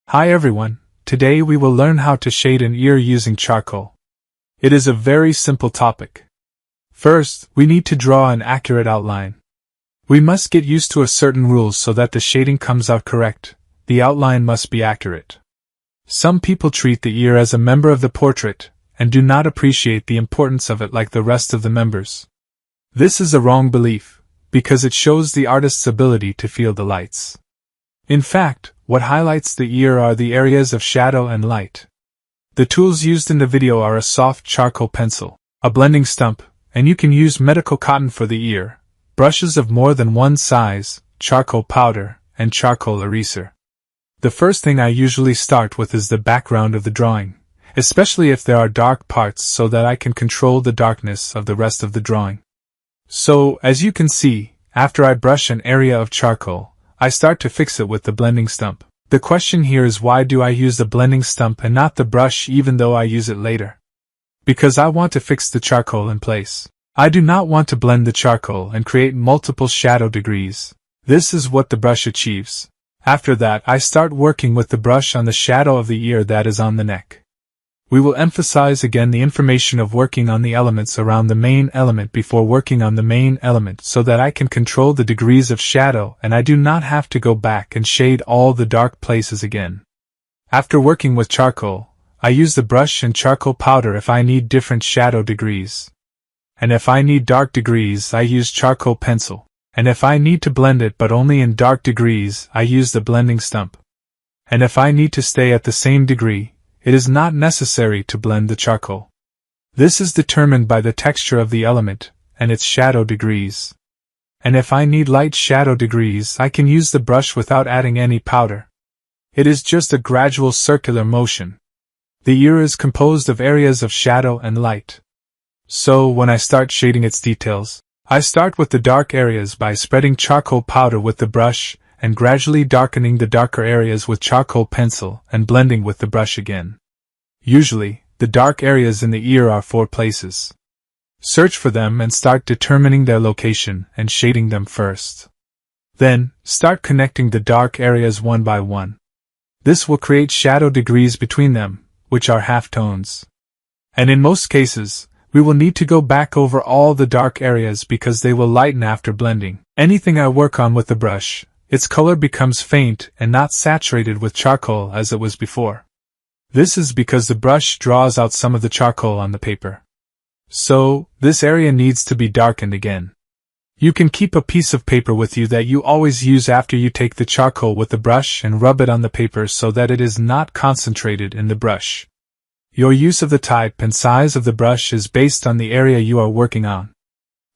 Hi everyone, today we will learn how to shade an ear using charcoal. It is a very simple topic. First, we need to draw an accurate outline. We must get used to a certain rules so that the shading comes out correct. The outline must be accurate. Some people treat the ear as a member of the portrait, and do not appreciate the importance of it like the rest of the members. This is a wrong belief, because it shows the artist's ability to feel the lights. In fact, what highlights the ear are the areas of shadow and light. The tools used in the video are a soft charcoal pencil, a blending stump, and you can use medical cotton for the ear, brushes of more than one size, charcoal powder, and charcoal eraser. The first thing I usually start with is the background of the drawing, especially if there are dark parts so that I can control the darkness of the rest of the drawing. So, as you can see, after I brush an area of charcoal, I start to fix it with the blending stump. The question here is, why do I use the blending stump and not the brush even though I use it later? Because I want to fix the charcoal in place. I do not want to blend the charcoal and create multiple shadow degrees. This is what the brush achieves. After that, I start working with the brush on the shadow of the ear that is on the neck. We will emphasize again the information of working on the elements around the main element before working on the main element so that I can control the degrees of shadow and I do not have to go back and shade all the dark places again. After working with charcoal, I use the brush and charcoal powder if I need different shadow degrees. And if I need dark degrees, I use charcoal pencil. And if I need to blend it but only in dark degrees, I use the blending stump. And if I need to stay at the same degree, it is not necessary to blend the charcoal. This is determined by the texture of the element, and its shadow degrees. And if I need light shadow degrees, I can use the brush without adding any powder. It is just a gradual circular motion. The ear is composed of areas of shadow and light. So, when I start shading its details, I start with the dark areas by spreading charcoal powder with the brush, and gradually darkening the darker areas with charcoal pencil and blending with the brush again. Usually, the dark areas in the ear are 4 places. Search for them and start determining their location and shading them first. Then, start connecting the dark areas one by one. This will create shadow degrees between them, which are halftones. And in most cases, we will need to go back over all the dark areas because they will lighten after blending. Anything I work on with the brush, its color becomes faint and not saturated with charcoal as it was before. This is because the brush draws out some of the charcoal on the paper. So, this area needs to be darkened again. You can keep a piece of paper with you that you always use after you take the charcoal with the brush and rub it on the paper so that it is not concentrated in the brush. Your use of the type and size of the brush is based on the area you are working on.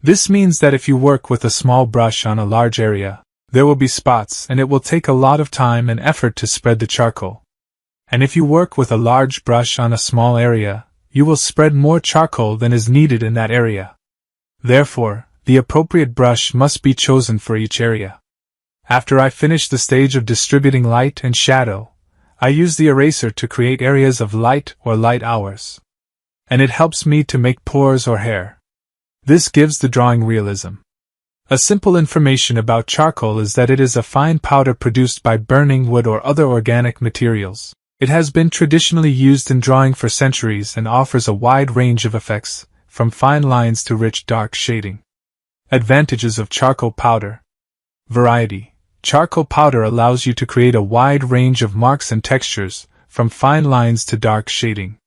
This means that if you work with a small brush on a large area, there will be spots and it will take a lot of time and effort to spread the charcoal. And if you work with a large brush on a small area, you will spread more charcoal than is needed in that area. Therefore, the appropriate brush must be chosen for each area. After I finish the stage of distributing light and shadow, I use the eraser to create areas of light or light hours. And it helps me to make pores or hair. This gives the drawing realism. A simple information about charcoal is that it is a fine powder produced by burning wood or other organic materials. It has been traditionally used in drawing for centuries and offers a wide range of effects, from fine lines to rich dark shading. Advantages of charcoal powder. Variety. Charcoal powder allows you to create a wide range of marks and textures, from fine lines to dark shading.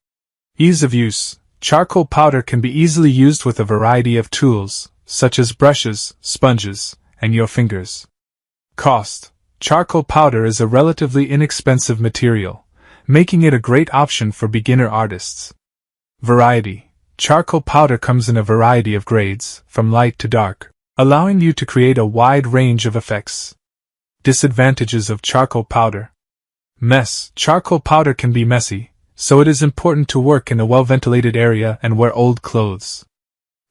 Ease of use. Charcoal powder can be easily used with a variety of tools, such as brushes, sponges, and your fingers. Cost. Charcoal powder is a relatively inexpensive material, making it a great option for beginner artists. Variety. Charcoal powder comes in a variety of grades, from light to dark, allowing you to create a wide range of effects. Disadvantages of charcoal powder. Mess. Charcoal powder can be messy, so it is important to work in a well-ventilated area and wear old clothes.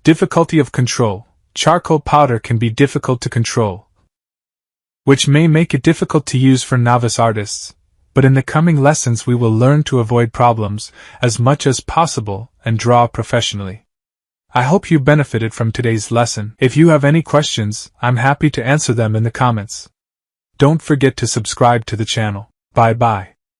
Difficulty of control. Charcoal powder can be difficult to control, which may make it difficult to use for novice artists, but in the coming lessons we will learn to avoid problems as much as possible and draw professionally. I hope you benefited from today's lesson. If you have any questions, I'm happy to answer them in the comments. Don't forget to subscribe to the channel. Bye bye.